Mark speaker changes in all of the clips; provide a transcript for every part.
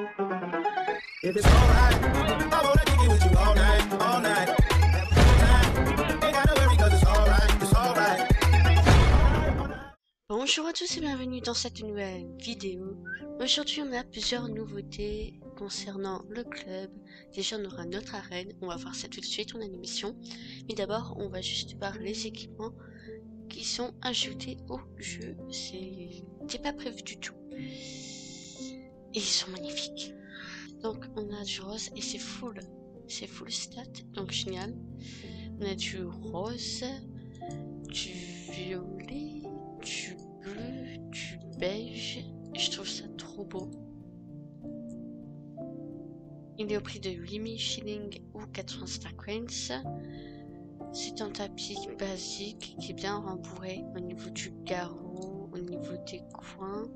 Speaker 1: If it's alright, I wanna kick it with you all night, all night. Ain't gotta worry 'cause it's alright.
Speaker 2: Bonjour à tous et bienvenue dans cette nouvelle vidéo. Aujourd'hui on a plusieurs nouveautés concernant le club. Déjà on aura notre arène, on va voir ça tout de suite en animation. Mais d'abord on va juste voir les équipements qui sont ajoutés au jeu. C'était pas prévu du tout. Et ils sont magnifiques. Donc on a du rose et c'est full stat, donc génial. On a du rose, du violet, du bleu, du beige. Je trouve ça trop beau. Il est au prix de 8000 shillings ou 80 star coins. C'est un tapis basique qui est bien rembourré au niveau du garrot, au niveau des coins.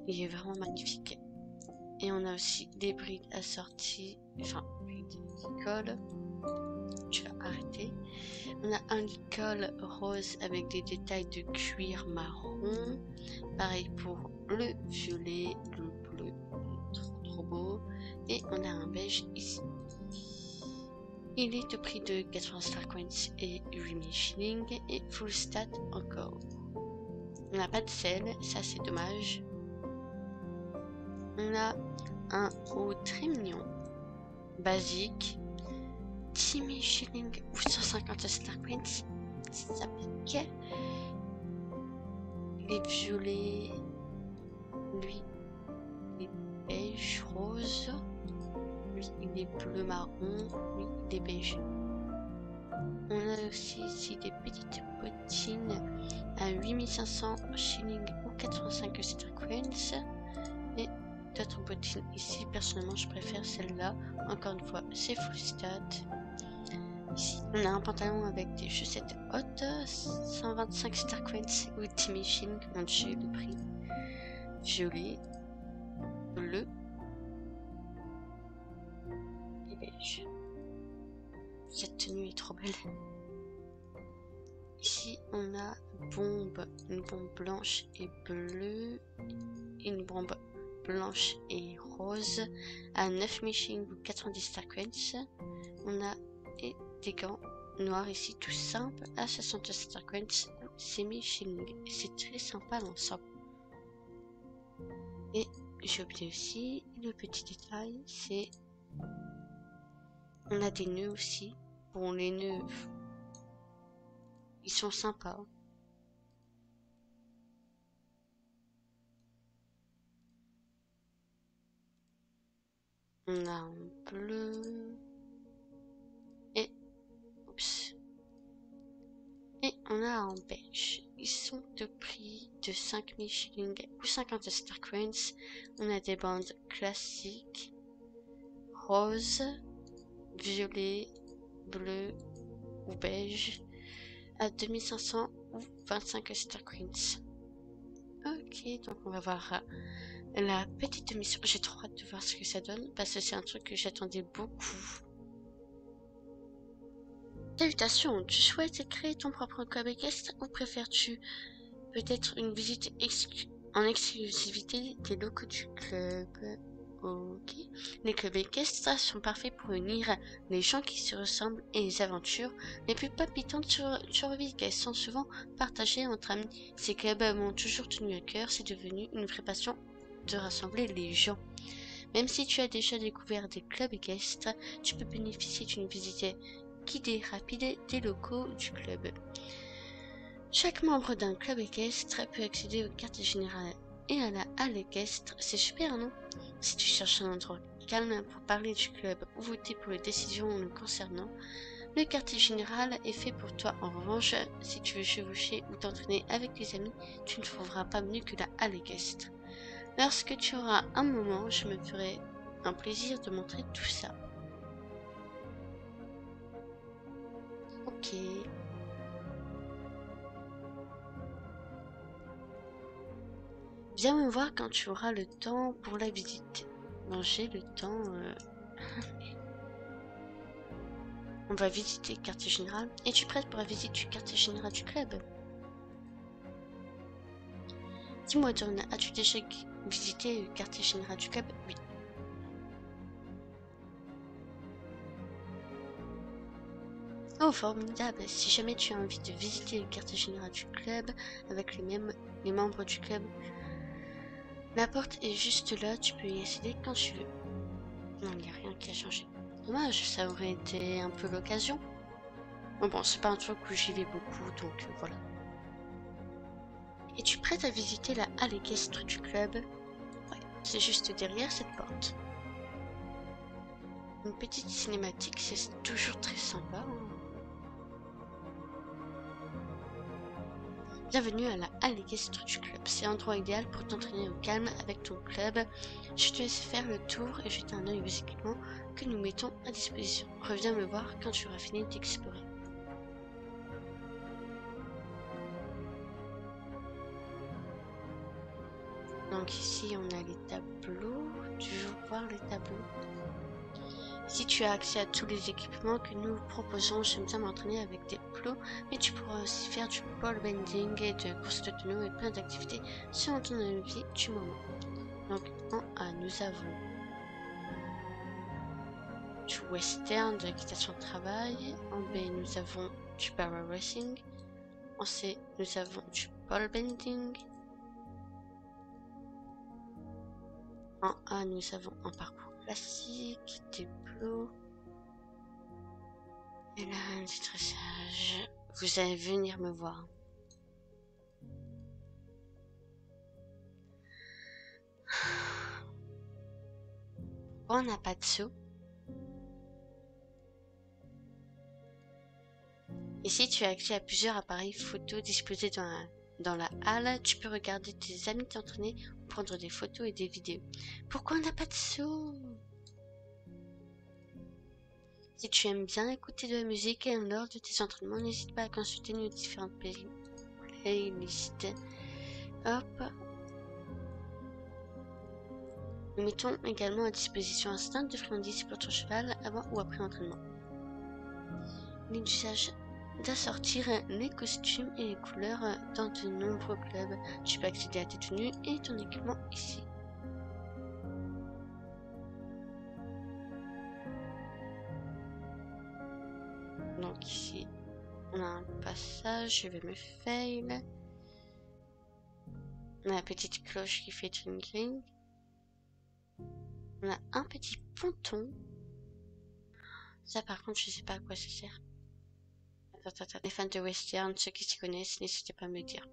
Speaker 2: Il est vraiment magnifique. Et on a aussi des brides assorties, enfin, brides licol. Je vais arrêter. On a un licol rose avec des détails de cuir marron. Pareil pour le violet, le bleu, trop beau. Et on a un beige ici. Il est au prix de 80 star coins et 8000 shillings et full stat encore. On n'a pas de sel, ça c'est dommage. On a un haut très mignon, basique, 10 000 shillings ou 150 star coins, ça pique. Les violets, lui, il est beige rose, lui, il est bleu marron, lui, il est beige. On a aussi ici des petites bottines à 8500 shillings ou 85 star coins. Et d'autres bottines ici, personnellement je préfère celle-là. Encore une fois, c'est full stat. Ici, on a un pantalon avec des chaussettes hautes, 125 star coins ou 10 000 shillings. Mon dieu, le prix. Violet, bleu et beige. Cette tenue est trop belle. Ici, on a une bombe blanche et bleue, et une bombe blanche et rose à 9000 shillings ou 90 star coins. On a des gants noirs ici tout simple à 60 star coins ou 6000 shillings. Et c'est très sympa l'ensemble. Et j'ai oublié aussi le petit détail, c'est on a des nœuds aussi. Bon, les nœuds ils sont sympas. On a un bleu et on a un beige. Ils sont de prix de 5000 shillings ou 50 star coins. On a des bandes classiques rose, violet, bleu ou beige à 2500 ou 25 star coins. Ok, donc on va voir la petite mission. J'ai trop hâte de voir ce que ça donne parce que c'est un truc que j'attendais beaucoup. Salutations, tu souhaites créer ton propre club équestre ou préfères-tu peut-être une visite en exclusivité des locaux du club? Ok. Les clubs équestres sont parfaits pour unir les gens qui se ressemblent et les aventures les plus palpitantes sur vie qu'elles sont souvent partagées entre amis. Ces clubs m'ont toujours tenu à cœur, c'est devenu une vraie passion de rassembler les gens. Même si tu as déjà découvert des clubs équestres, tu peux bénéficier d'une visite guidée rapide des locaux du club. Chaque membre d'un club équestre peut accéder aux cartes générales et à la halle équestre. C'est super, non? Si tu cherches un endroit calme pour parler du club ou voter pour les décisions le concernant, le quartier général est fait pour toi. En revanche, si tu veux chevaucher ou t'entraîner avec tes amis, tu ne trouveras pas mieux que la halle équestre. Lorsque tu auras un moment, je me ferai un plaisir de montrer tout ça. Ok. Viens me voir quand tu auras le temps pour la visite. Bon, j'ai le temps. On va visiter le quartier général. Es-tu prête pour la visite du quartier général du club? Dis-moi, John, as-tu déjà visiter le quartier général du club? Oui. Oh, formidable! Si jamais tu as envie de visiter le quartier général du club avec les membres du club, la porte est juste là, tu peux y accéder quand tu veux. Non, il n'y a rien qui a changé. Dommage, ça aurait été un peu l'occasion. Bon, c'est pas un truc où j'y vais beaucoup, donc voilà. Es-tu prête à visiter la halle équestre du club? Ouais, c'est juste derrière cette porte. Une petite cinématique, c'est toujours très sympa. Bienvenue à la halle équestre du club. C'est l'endroit idéal pour t'entraîner au calme avec ton club. Je te laisse faire le tour et jeter un œil aux équipements que nous mettons à disposition. Reviens me voir quand tu auras fini d'explorer. Donc ici on a les tableaux. Tu veux voir les tableaux? Si tu as accès à tous les équipements que nous proposons, j'aime bien m'entraîner avec des plots, mais tu pourras aussi faire du pole bending et de course de tonneau et plein d'activités selon ton envie du moment. Donc en A, nous avons du western, de l'équitation de travail. En B, nous avons du barrel racing. En C, nous avons du pole bending. En A, nous avons un parcours classique, des plots. Et là, un petit dressage. Vous allez venir me voir. Pourquoi on n'a pas de saut? Ici, tu as accès à plusieurs appareils photo disposés dans la halle. Tu peux regarder tes amis t'entraîner, prendre des photos et des vidéos. Pourquoi on n'a pas de saut? Si tu aimes bien écouter de la musique et lors de tes entraînements, n'hésite pas à consulter nos différentes playlists. Hop. Nous mettons également à disposition un stand de friandises pour ton cheval avant ou après l'entraînement. L'usage d'assortir les costumes et les couleurs dans de nombreux clubs. Tu peux accéder à tes tenues et ton équipement ici. Donc ici, on a un passage, je vais me fail. On a la petite cloche qui fait ring. On a un petit ponton. Ça par contre, je sais pas à quoi ça sert. Attends. Les fans de western, ceux qui s'y connaissent, n'hésitez pas à me dire.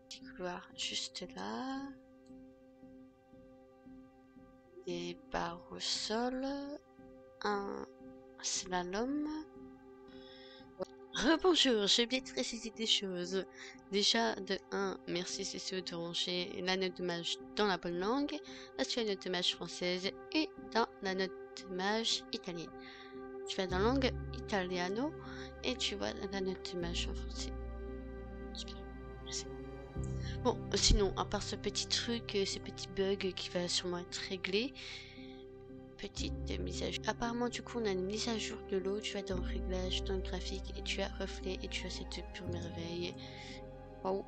Speaker 2: Petit couloir juste là. Des barres au sol. Un slalom. Rebonjour, j'ai oublié de préciser des choses. Déjà, de 1, merci CCO de ranger la note de mage dans la bonne langue, la note de mage française et dans la note de mage italienne. Tu vas dans la langue italiano et tu vois la note de mage en français. Super, merci. Bon, sinon, à part ce petit truc, ce petit bug qui va sûrement être réglé, petite mise à jour. Apparemment, du coup, on a une mise à jour de l'eau. Tu vas dans le réglage, dans le graphique, et tu as reflet, et tu as cette pure merveille. Waouh!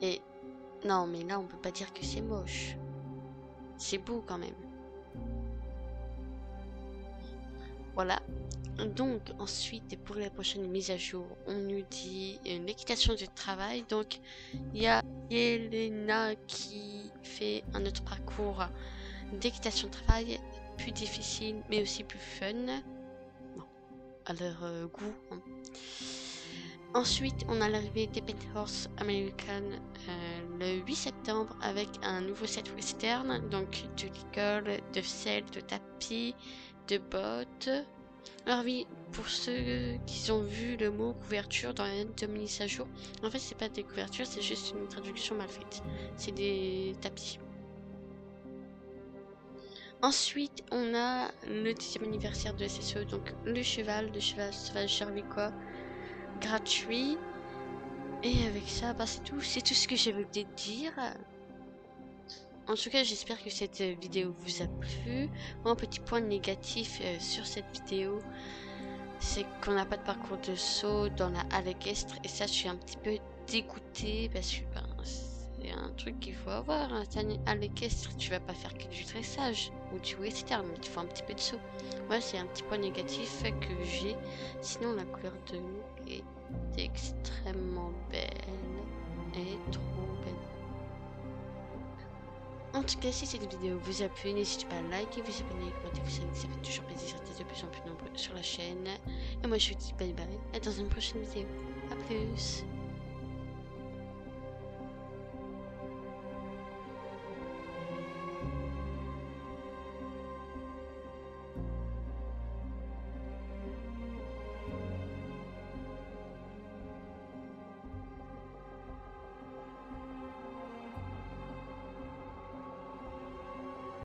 Speaker 2: Et non, mais là, on peut pas dire que c'est moche. C'est beau quand même. Voilà. Donc, ensuite, pour les prochaines mises à jour, on nous dit une équitation du travail. Donc, il y a Yelena qui fait un autre parcours d'équitation de travail, plus difficile mais aussi plus fun, bon, à leur goût. Hein. Ensuite, on a l'arrivée des Pet Horse American le 8 septembre avec un nouveau set western, donc de l'école, de selle, de tapis, de bottes. Alors oui, pour ceux qui ont vu le mot couverture dans la note de mise à jour, en fait c'est pas des couvertures, c'est juste une traduction mal faite. C'est des tapis. Ensuite, on a le 10e anniversaire de SSE, donc le cheval sauvage Charvicois, gratuit. Et avec ça, bah, c'est tout ce que j'avais à dire. En tout cas, j'espère que cette vidéo vous a plu. Moi, un petit point négatif sur cette vidéo, c'est qu'on n'a pas de parcours de saut dans la halle équestre. Et ça, je suis un petit peu dégoûtée parce que ben, C'est un truc qu'il faut avoir. À l'équestre, tu vas pas faire que du dressage ou du western, mais il faut un petit peu de saut. Moi, c'est un petit point négatif que j'ai. Sinon, la couleur de l'eau est extrêmement belle. Et trop belle. En tout cas, si cette vidéo vous a plu, n'hésitez pas à liker, vous abonner, commenter, vous savez que ça fait toujours plaisir d'être de plus en plus nombreux sur la chaîne. Et moi, je vous dis bye bye, et dans une prochaine vidéo. A plus.